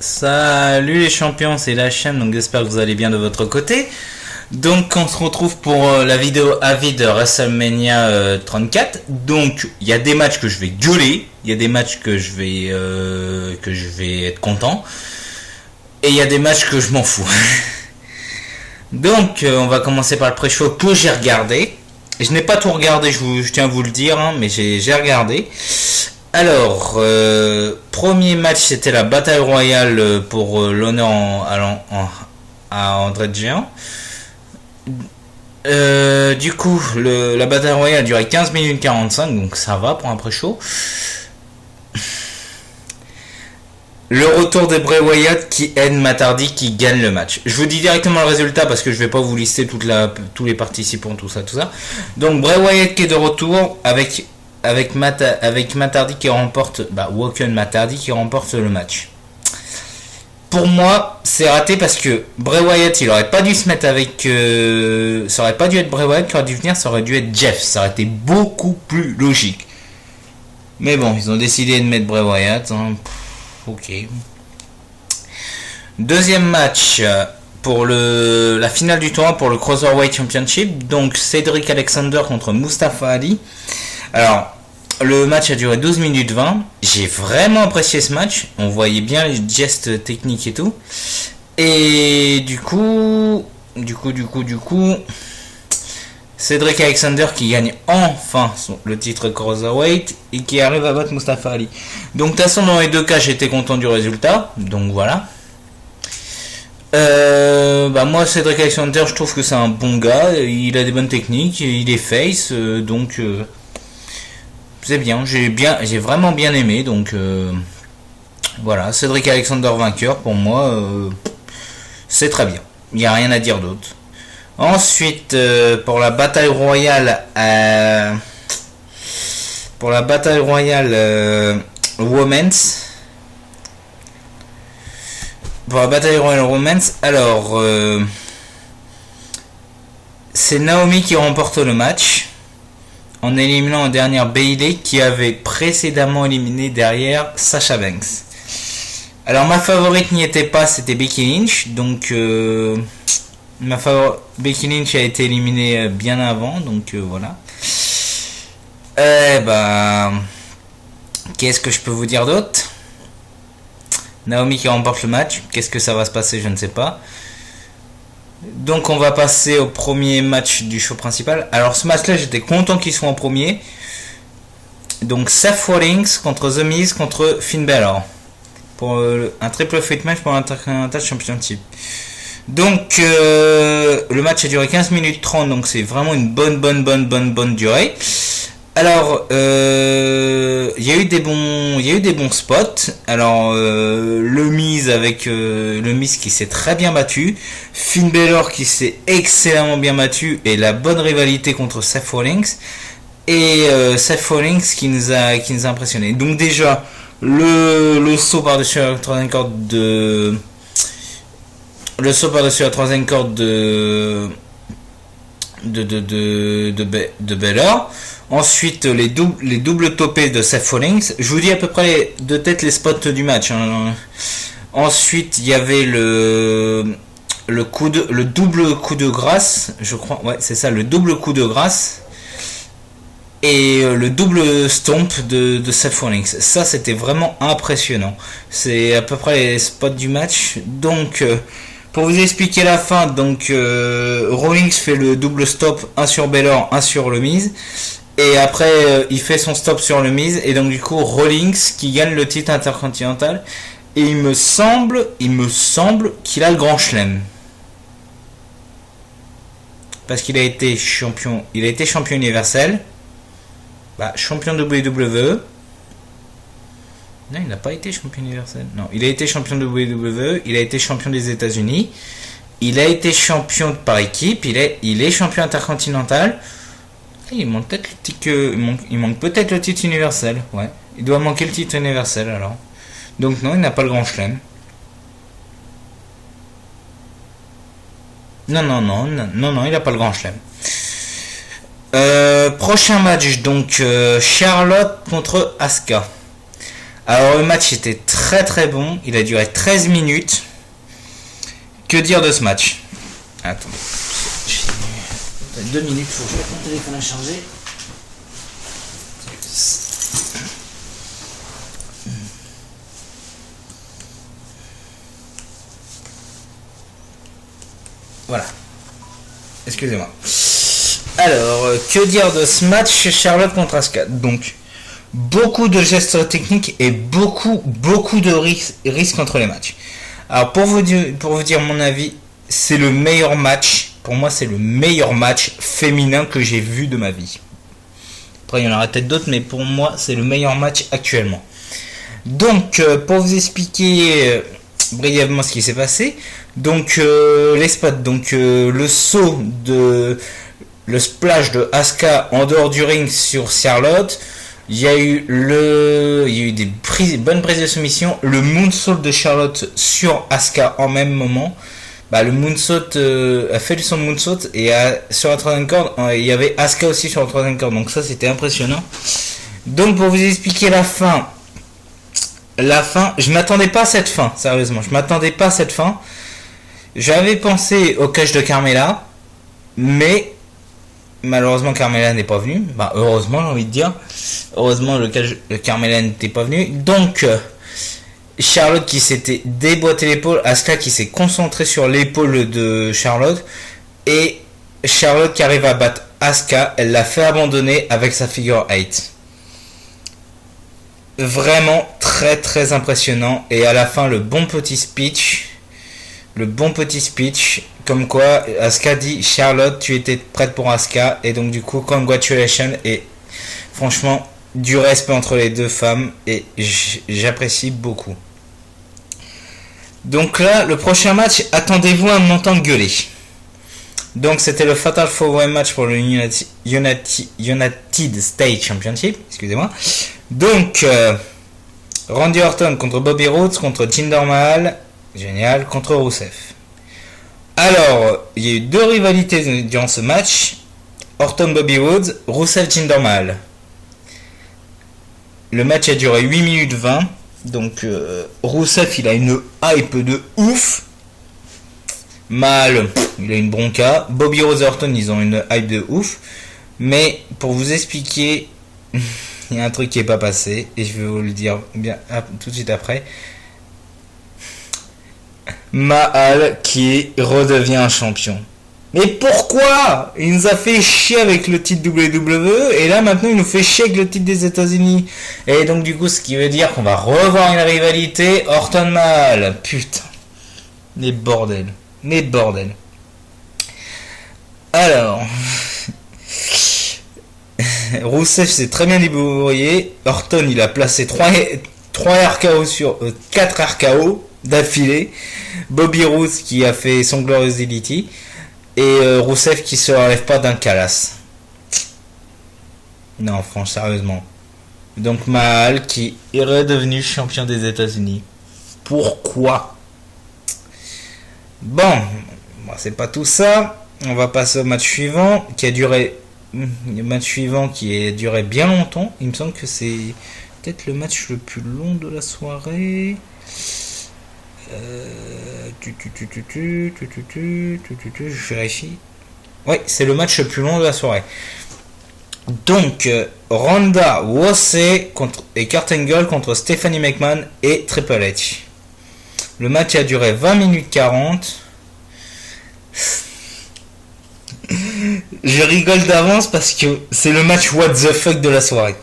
Salut les champions, c'est la chaîne, donc j'espère que vous allez bien de votre côté. Donc on se retrouve pour la vidéo avis de WrestleMania 34. Donc il y a des matchs que je vais gueuler, il y a des matchs que je vais être content, et il y a des matchs que je m'en fous. Donc on va commencer par le pré-show que j'ai regardé. Je n'ai pas tout regardé, je tiens à vous le dire, hein, mais j'ai regardé. Alors, premier match, c'était la bataille royale pour l'honneur à André the Giant. Du coup, la bataille royale a duré 15 minutes 45, donc ça va pour un pré-show. Le retour de Bray Wyatt qui aide Matt Hardy qui gagne le match. Je vous dis directement le résultat parce que je vais pas vous lister tous les participants, tout ça. Donc Bray Wyatt qui est de retour avec Matt Hardy qui remporte, Woken Matt Hardy qui remporte le match. Pour moi, c'est raté parce que Bray Wyatt, il aurait pas dû se mettre avec, ça aurait pas dû être Bray Wyatt qui aurait dû venir, ça aurait dû être Jeff. Ça aurait été beaucoup plus logique. Mais bon, ils ont décidé de mettre Bray Wyatt. Hein. Ok. Deuxième match pour la finale du tournoi pour le Cruiserweight Championship. Donc Cedric Alexander contre Mustafa Ali. Alors, le match a duré 12 minutes 20. J'ai vraiment apprécié ce match. On voyait bien les gestes techniques et tout. Et du coup, Cedric Alexander qui gagne enfin le titre Cruiserweight et qui arrive à battre Mustafa Ali. Donc de toute façon dans les deux cas j'étais content du résultat. Donc voilà. Moi Cedric Alexander je trouve que c'est un bon gars. Il a des bonnes techniques. Il est face. Donc c'est bien. J'ai vraiment bien aimé. Donc voilà. Cedric Alexander vainqueur pour moi. C'est très bien. Il n'y a rien à dire d'autre. Ensuite, pour la bataille royale, Women's. Pour la bataille royale Women's, alors c'est Naomi qui remporte le match en éliminant en dernière Bayley qui avait précédemment éliminé derrière Sasha Banks. Alors ma favorite n'y était pas, c'était Becky Lynch, donc Becky Lynch a été éliminée bien avant, donc voilà. Qu'est-ce que je peux vous dire d'autre? Naomi qui remporte le match. Qu'est-ce que ça va se passer? Je ne sais pas. Donc on va passer au premier match du show principal. Alors ce match-là, j'étais content qu'il soit en premier. Donc Seth Rollins contre The Miz contre Finn Balor pour un triple threat match pour l'Intercontinental Championship. Donc le match a duré 15 minutes 30, donc c'est vraiment une bonne durée. Alors il y a eu des bons spots. Alors le Miz avec le Miz qui s'est très bien battu, Finn Balor qui s'est excellemment bien battu et la bonne rivalité contre Seth Rollins et Seth Rollins qui nous a impressionné. Donc déjà le saut par-dessus la troisième corde de Balor. Ensuite les doubles topés de Seth Rollins. Je vous dis à peu près de tête les spots du match. Hein. Ensuite il y avait le double coup de grâce, je crois. Ouais, c'est ça, le double coup de grâce. Et le double stomp de Seth Rollins. Ça c'était vraiment impressionnant. C'est à peu près les spots du match. Donc pour vous expliquer la fin, donc Rollins fait le double stop, un sur Balor, un sur le Miz. Et après il fait son stop sur le Miz. Et donc du coup Rollins qui gagne le titre intercontinental. Et il me semble qu'il a le grand chelem. Parce qu'il a été champion universel. Champion WWE. Non, il n'a pas été champion universel. Non, il a été champion de WWE. Il a été champion des États-Unis. Il a été champion par équipe. Il est champion intercontinental. Il manque peut-être le titre universel. Ouais, il doit manquer le titre universel alors. Donc non, il n'a pas le grand chelem. Non, il n'a pas le grand chelem. Prochain match, donc Charlotte contre Asuka. Alors le match était très très bon, il a duré 13 minutes. Que dire de ce match? Attendez, j'ai 2 minutes, faut que je mette mon téléphone à charger. Voilà. Excusez-moi. Alors, que dire de ce match Charlotte contre Asuka? Donc, beaucoup de gestes techniques et beaucoup de risques entre les matchs. Alors, pour vous dire mon avis, c'est le meilleur match. Pour moi, c'est le meilleur match féminin que j'ai vu de ma vie. Après, il y en aura peut-être d'autres, mais pour moi, c'est le meilleur match actuellement. Donc, pour vous expliquer brièvement ce qui s'est passé, donc les spots, donc le saut de le splash de Asuka en dehors du ring sur Charlotte, il y a eu des bonnes prises de soumission, le moonsault de Charlotte sur Asuka en même moment. Le moonsault a fait son moonsault et sur la troisième corde, il y avait Asuka aussi sur la troisième corde, donc ça c'était impressionnant. Donc pour vous expliquer la fin, je m'attendais pas à cette fin, sérieusement, je m'attendais pas à cette fin. J'avais pensé au catch de Carmella, mais malheureusement Carmella n'est pas venue. Heureusement, j'ai envie de dire. Heureusement le catch de Carmella n'était pas venu. Donc Charlotte qui s'était déboîté l'épaule, Asuka qui s'est concentrée sur l'épaule de Charlotte, et Charlotte qui arrive à battre Asuka, elle l'a fait abandonner avec sa figure 8. Vraiment très très impressionnant. Et à la fin, le bon petit speech, comme quoi Asuka dit Charlotte, tu étais prête pour Asuka, et donc du coup congratulations, et franchement du respect entre les deux femmes, et j'apprécie beaucoup. Donc là, le prochain match, attendez-vous à m'entendre gueuler. Donc c'était le Fatal 4-Way match pour le United States Championship, excusez-moi. Donc Randy Orton contre Bobby Roode contre Jinder Mahal, génial, contre Rusev. Alors, il y a eu 2 rivalités durant ce match, Orton Bobby Roode, Rusev Jinder Mahal. Le match a duré 8 minutes 20. Donc Rusev il a une hype de ouf. Mahal il a une bronca. Bobby Roode et Orton ils ont une hype de ouf. Mais pour vous expliquer, il y a un truc qui est pas passé et je vais vous le dire bien tout de suite après. Mahal qui redevient un champion. Mais pourquoi? Il nous a fait chier avec le titre WWE et là maintenant il nous fait chier avec le titre des États-Unis. Et donc du coup ce qui veut dire qu'on va revoir une rivalité Orton Mahal. Putain. Les bordels. Alors Rusev s'est très bien débrouillé. Orton il a placé 3 RKO sur 4 RKO d'affilée. Bobby Roode qui a fait son Glorious DDT. Et Rusev qui se relève pas d'un calasse. Non, franchement, sérieusement. Donc Mahal qui est redevenu champion des États-Unis. Pourquoi? Bon, c'est pas tout ça. On va passer au match suivant qui a duré. Le match suivant qui a duré bien longtemps. Il me semble que c'est peut-être le match le plus long de la soirée. Je vérifie. Ouais, c'est le match le plus long de la soirée. Donc, Ronda Rousey et Kurt Angle contre Stephanie McMahon et Triple H. Le match a duré 20 minutes 40. Je rigole d'avance parce que c'est le match what the fuck de la soirée.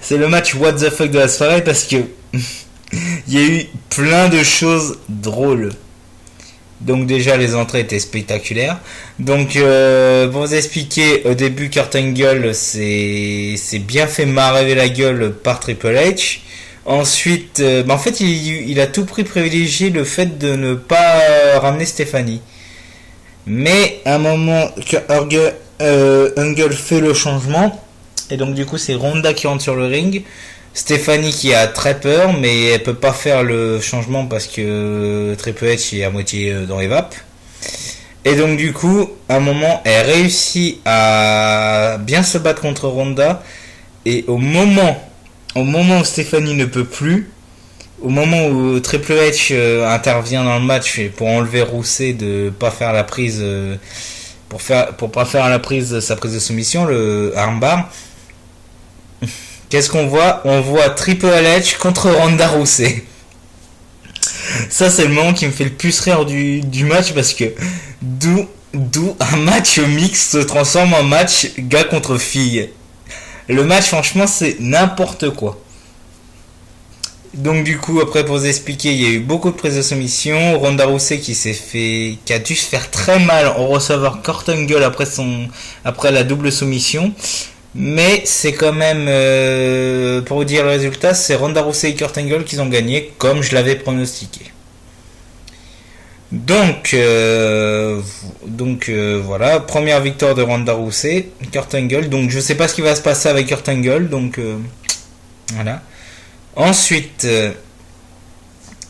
C'est le match what the fuck de la soirée parce que il y a eu plein de choses drôles. Donc déjà les entrées étaient spectaculaires. Donc pour vous expliquer, au début Kurt Angle c'est bien fait marrer la gueule par Triple H. Ensuite, en fait il a tout privilégié le fait de ne pas ramener Stephanie. Mais à un moment Angle fait le changement. Et donc du coup c'est Ronda qui rentre sur le ring. Stephanie qui a très peur mais elle peut pas faire le changement parce que Triple H est à moitié dans les vapes. Et donc du coup, à un moment, elle réussit à bien se battre contre Ronda. Et au moment où Stéphanie ne peut plus, au moment où Triple H intervient dans le match pour enlever Rousey de pas faire la prise, pour pas faire la prise sa prise de soumission, le armbar. Qu'est-ce qu'on voit? On voit Triple H contre Ronda Rousey. Ça, c'est le moment qui me fait le plus rire du match parce que d'où un match mixte se transforme en match gars contre fille. Le match, franchement, c'est n'importe quoi. Donc du coup, après, pour vous expliquer, il y a eu beaucoup de prises de soumission. Ronda Rousey qui a dû se faire très mal en recevant Kurt Angle après la double soumission. Mais c'est quand même, pour vous dire le résultat, c'est Ronda Rousey et Kurt Angle qui ont gagné, comme je l'avais pronostiqué. Donc voilà, première victoire de Ronda Rousey, Kurt Angle. Donc je sais pas ce qui va se passer avec Kurt Angle, donc voilà. Ensuite,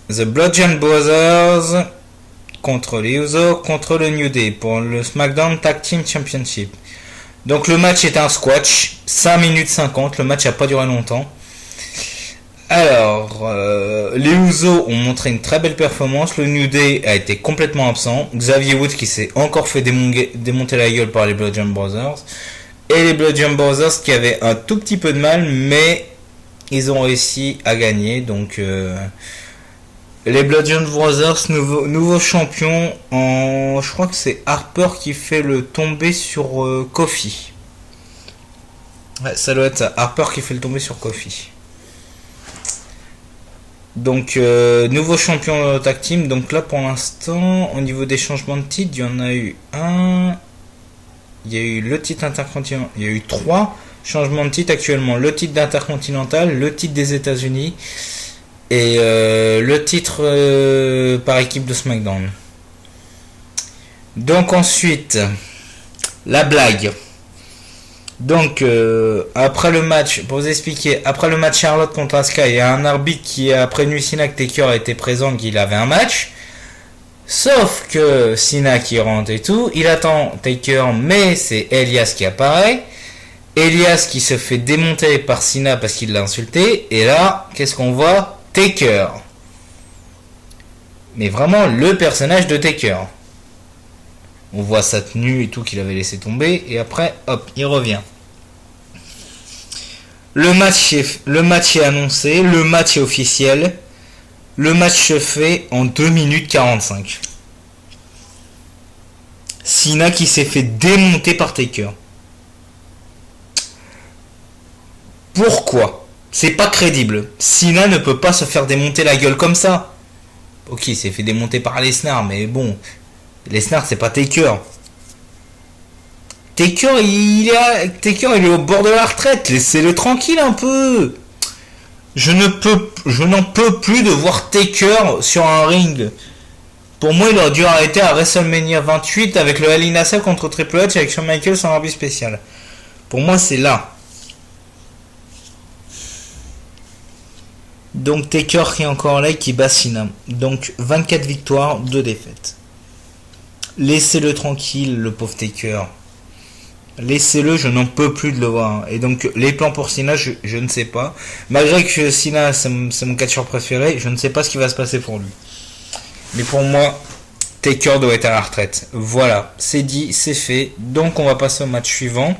The Bludgeon Brothers contre les Usos contre le New Day pour le SmackDown Tag Team Championship. Donc le match est un squash, 5 minutes 50, le match n'a pas duré longtemps. Alors, les Usos ont montré une très belle performance, le New Day a été complètement absent, Xavier Woods qui s'est encore fait démonter la gueule par les Bludgeon Brothers, et les Bludgeon Brothers qui avaient un tout petit peu de mal, mais ils ont réussi à gagner, donc les Bludgeon Brothers, nouveau champion, je crois que c'est Harper qui fait le tomber sur Kofi. Ouais, ça doit être Harper qui fait le tomber sur Kofi. Donc, nouveau champion tag team. Donc là, pour l'instant, au niveau des changements de titre, il y en a eu un. Il y a eu le titre intercontinental. Il y a eu 3 changements de titre actuellement. Le titre d'intercontinental, le titre des États-Unis et le titre par équipe de SmackDown. Donc ensuite, la blague. Donc après le match, pour vous expliquer, après le match Charlotte contre Asuka, il y a un arbitre qui a prévenu Cena que Taker était présent, qu'il avait un match. Sauf que Cena qui rentre et tout, il attend Taker, mais c'est Elias qui apparaît. Elias qui se fait démonter par Cena parce qu'il l'a insulté. Et là, qu'est-ce qu'on voit? Taker. Mais vraiment le personnage de Taker. On voit sa tenue et tout qu'il avait laissé tomber. Et après, hop, il revient. Le match est annoncé. Le match est officiel. Le match se fait en 2 minutes 45. Cena qui s'est fait démonter par Taker. Pourquoi? C'est pas crédible. Cena ne peut pas se faire démonter la gueule comme ça. Ok, il s'est fait démonter par Lesnar, mais bon... Lesnar, c'est pas Taker. Taker, il est au bord de la retraite. Laissez-le tranquille un peu. Je n'en peux plus de voir Taker sur un ring. Pour moi, il aurait dû arrêter à WrestleMania 28 avec le Hell in a Cell contre Triple H avec Shawn Michaels en arbitre spécial. Pour moi, c'est là. Donc Taker qui est encore là et qui bat Cena. Donc 24 victoires, 2 défaites. Laissez-le tranquille, le pauvre Taker. Laissez-le, je n'en peux plus de le voir. Et donc, les plans pour Cena, je ne sais pas. Malgré que Cena, c'est mon catcheur préféré, je ne sais pas ce qui va se passer pour lui. Mais pour moi, Taker doit être à la retraite. Voilà, c'est dit, c'est fait. Donc, on va passer au match suivant.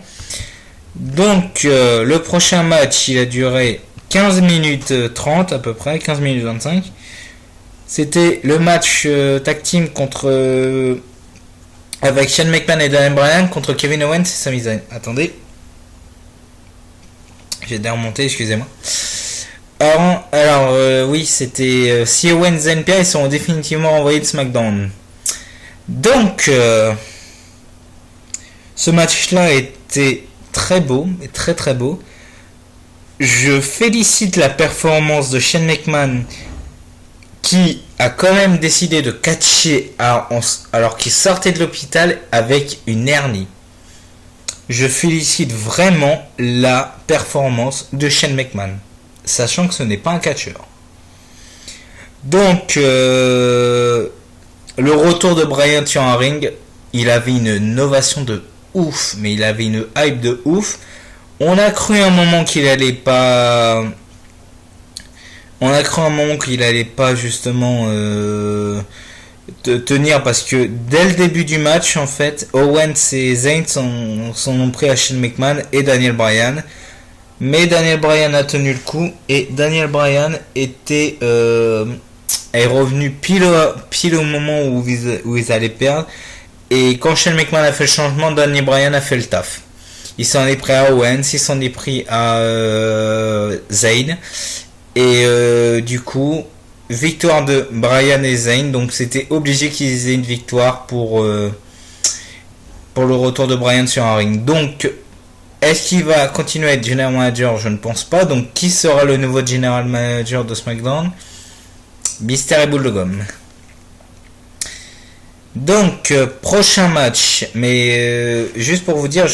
Donc, le prochain match, il a duré 15 minutes 30 à peu près, 15 minutes 25. C'était le match tag team avec Shane McMahon et Daniel Bryan contre Kevin Owens et Sami Zayn. Attendez. J'ai déjà remonté, excusez-moi. Alors oui, c'était si Owens et Zayn ils sont définitivement envoyés de SmackDown. Donc, ce match-là était très beau, très très beau. Je félicite la performance de Shane McMahon qui a quand même décidé de catcher alors qu'il sortait de l'hôpital avec une hernie. Je félicite vraiment la performance de Shane McMahon, sachant que ce n'est pas un catcheur. Donc, le retour de Bryan sur un ring, il avait une ovation de ouf, mais il avait une hype de ouf. On a cru un moment qu'il allait pas. On a cru un moment qu'il allait pas justement tenir parce que dès le début du match, en fait, Owens et Zayn sont pris à Shane McMahon et Daniel Bryan. Mais Daniel Bryan a tenu le coup et Daniel Bryan est revenu pile au moment où ils allaient perdre. Et quand Shane McMahon a fait le changement, Daniel Bryan a fait le taf. Il s'en est pris à Owens, il s'en est pris à Zayn. Et du coup, victoire de Bryan et Zayn. Donc c'était obligé qu'ils aient une victoire pour le retour de Bryan sur un ring. Donc, est-ce qu'il va continuer à être General Manager? Je ne pense pas. Donc, qui sera le nouveau General Manager de SmackDown? Mystère et Boule de Gomme. Donc, prochain match. Mais juste pour vous dire,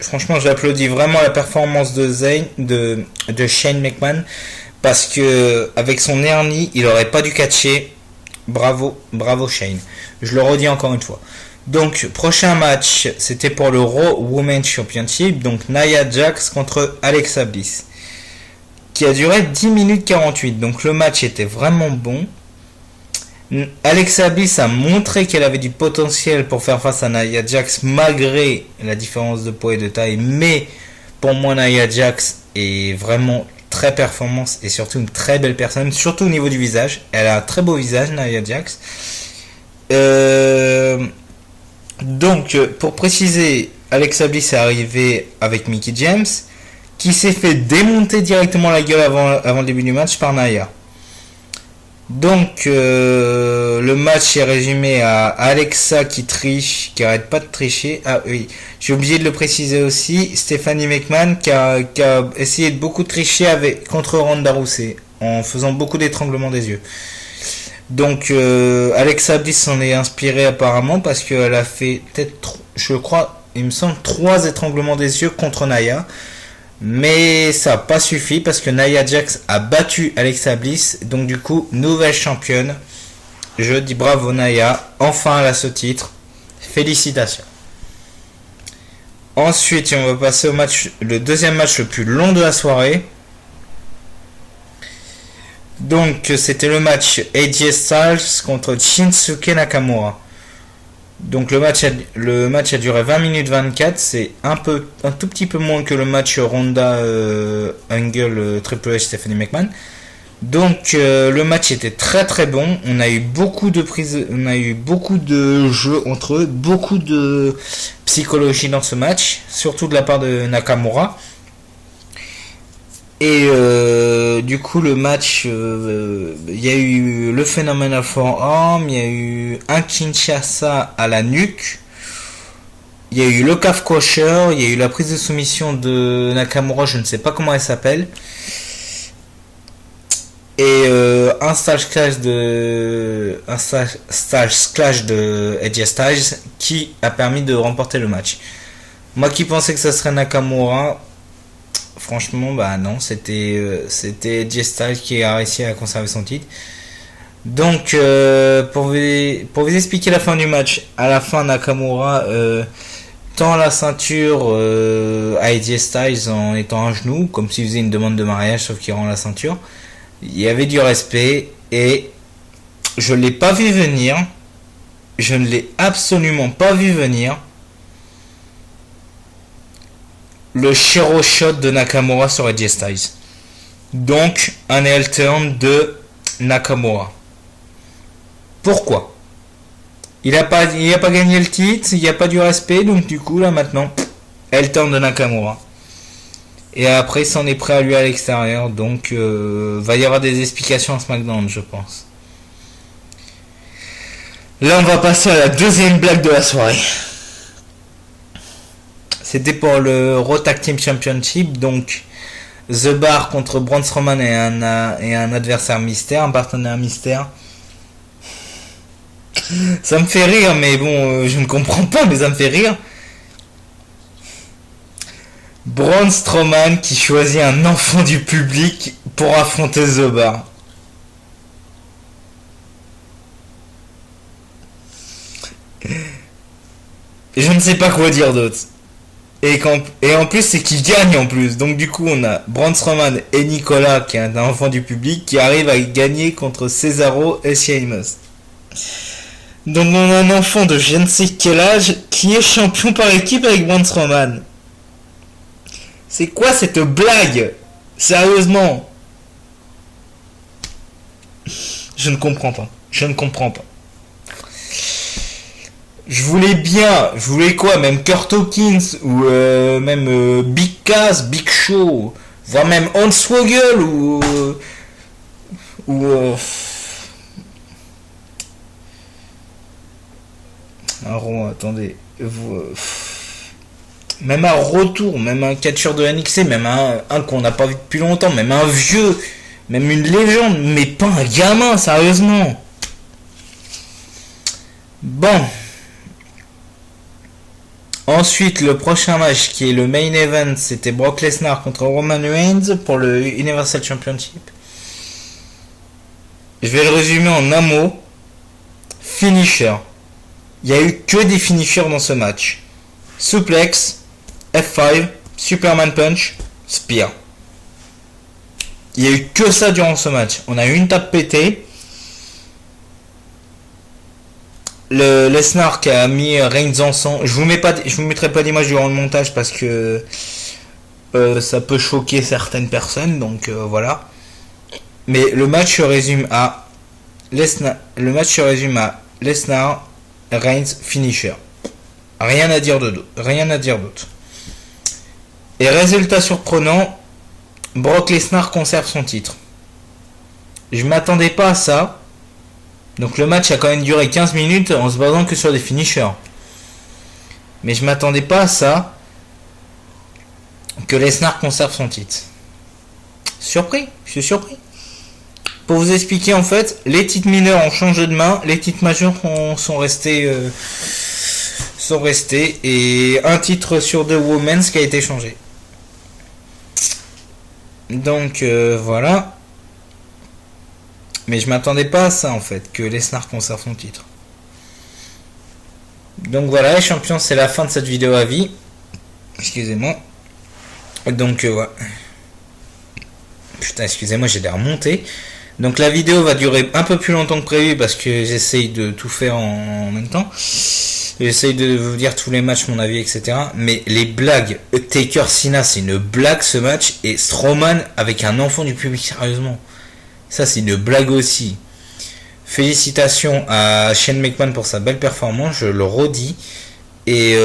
franchement, j'applaudis vraiment la performance de Shane McMahon. Parce que avec son hernie, il aurait pas dû catcher. Bravo Shane. Je le redis encore une fois. Donc, prochain match, c'était pour le Raw Women's Championship. Donc, Nia Jax contre Alexa Bliss. Qui a duré 10 minutes 48. Donc, le match était vraiment bon. Alexa Bliss a montré qu'elle avait du potentiel pour faire face à Nia Jax malgré la différence de poids et de taille. Mais, pour moi, Nia Jax est vraiment très performante et surtout une très belle personne. Surtout au niveau du visage. Elle a un très beau visage, Nia Jax. Donc, pour préciser, Alexa Bliss est arrivée avec Mickie James, qui s'est fait démonter directement la gueule avant le début du match par Nia. Donc, le match est résumé à Alexa qui triche, qui arrête pas de tricher. Ah oui, j'ai oublié de le préciser aussi, Stephanie McMahon qui a essayé de beaucoup tricher contre Ronda Rousey, en faisant beaucoup d'étranglements des yeux. Donc Alexa Bliss s'en est inspirée apparemment parce qu'elle a fait peut-être, je crois, il me semble 3 étranglements des yeux contre Nia. Mais ça n'a pas suffi parce que Nia Jax a battu Alexa Bliss. Donc du coup, nouvelle championne. Je dis bravo Nia. Enfin elle a ce titre. Félicitations. Ensuite, on va passer au match, le deuxième match le plus long de la soirée. Donc c'était le match AJ Styles contre Shinsuke Nakamura. Donc le match a duré 20 minutes 24, c'est un tout petit peu moins que le match Ronda Angle Triple H Stephanie McMahon. Donc le match était très très bon, on a eu beaucoup de prises, on a eu beaucoup de jeux entre eux, beaucoup de psychologie dans ce match, surtout de la part de Nakamura. Et du coup le match, il y a eu le Phenomenal Forearm, il y a eu un Kinshasa à la nuque, il y a eu le calf crusher, il y a eu la prise de soumission de Nakamura, je ne sais pas comment elle s'appelle, et un stage clash de AJ Styles qui a permis de remporter le match. Moi qui pensais que ça serait Nakamura, franchement, bah non, c'était AJ Styles qui a réussi à conserver son titre. Donc, pour vous expliquer la fin du match, à la fin, Nakamura tend la ceinture à AJ Styles en étant à genoux, comme s'il faisait une demande de mariage, sauf qu'il rend la ceinture. Il y avait du respect et je l'ai pas vu venir. Je ne l'ai absolument pas vu venir. Le Shiro Shot de Nakamura sur AJ Styles. Donc, un heel turn de Nakamura. Pourquoi ? Il a pas gagné le titre, il n'y a pas du respect, donc du coup, là maintenant, heel turn de Nakamura. Et après, il s'en est prêt à lui à l'extérieur, donc va y avoir des explications à SmackDown, je pense. Là, on va passer à la deuxième blague de la soirée. C'était pour le Raw Tag Team Championship, donc The Bar contre Braun Strowman et un adversaire mystère, un partenaire mystère. Ça me fait rire, mais bon, je ne comprends pas, mais ça me fait rire. Braun Strowman qui choisit un enfant du public pour affronter The Bar. Je ne sais pas quoi dire d'autre. Et en plus, c'est qui gagne en plus. Donc du coup, on a Braun Strowman et Nicolas, qui est un enfant du public, qui arrive à gagner contre Cesaro et Sheamus. Donc on a un enfant de je ne sais quel âge qui est champion par équipe avec Braun Strowman. C'est quoi cette blague? Sérieusement? Je ne comprends pas. Je ne comprends pas. Je voulais quoi? Même Kurt Hawkins ou même Big Cass, Big Show, voire même Hornswoggle ou attendez, même un retour, même un catcheur de NXT, même un qu'on n'a pas vu depuis longtemps, même un vieux, même une légende, mais pas un gamin, sérieusement. Bon. Ensuite, le prochain match qui est le main event, c'était Brock Lesnar contre Roman Reigns pour le Universal Championship. Je vais le résumer en un mot. Finisher. Il n'y a eu que des finishers dans ce match. Suplex, F5, Superman Punch, Spear. Il n'y a eu que ça durant ce match. On a eu une tape pétée. Le Lesnar qui a mis Reigns ensemble. Je vous mettrai pas d'image durant le montage parce que ça peut choquer certaines personnes. Donc voilà. Mais le match se résume à Lesnar. Le match se résume à Lesnar, Reigns, finisher. Rien à dire d'autre. Et résultat surprenant, Brock Lesnar conserve son titre. Je m'attendais pas à ça. Donc le match a quand même duré 15 minutes en se basant que sur des finishers. Mais je m'attendais pas à ça. Que Lesnar conserve son titre. Je suis surpris. Pour vous expliquer en fait, les titres mineurs ont changé de main, les titres majeurs sont restés et un titre sur deux Women's qui a été changé. Donc voilà. Mais je m'attendais pas à ça en fait, que Lesnar conserve son titre. Donc voilà, les champions, c'est la fin de cette vidéo à vie. Excusez-moi. Donc voilà. Putain, excusez-moi, j'ai l'air monté. Donc la vidéo va durer un peu plus longtemps que prévu parce que j'essaye de tout faire en même temps. J'essaye de vous dire tous les matchs, mon avis, etc. Mais les blagues, Taker Cena, c'est une blague ce match. Et Strowman avec un enfant du public, sérieusement. Ça, c'est une blague aussi. Félicitations à Shane McMahon pour sa belle performance, je le redis. Et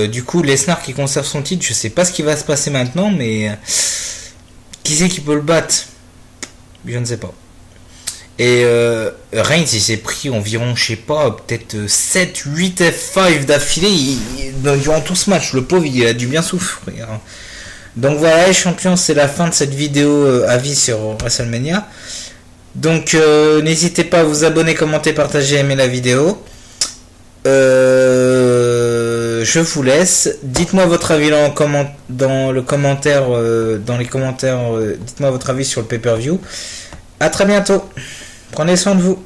du coup, Lesnar qui conserve son titre, je sais pas ce qui va se passer maintenant, mais qui c'est qui peut le battre? Je ne sais pas. Et Reigns, il s'est pris environ, je sais pas, peut-être 7, 8 F5 d'affilée durant tout ce match. Le pauvre, il a dû bien souffrir. Donc voilà, les champions, c'est la fin de cette vidéo avis sur WrestleMania. Donc n'hésitez pas à vous abonner, commenter, partager, aimer la vidéo. Je vous laisse. Dites-moi votre avis dans les commentaires. Dites-moi votre avis sur le pay-per-view. À très bientôt. Prenez soin de vous.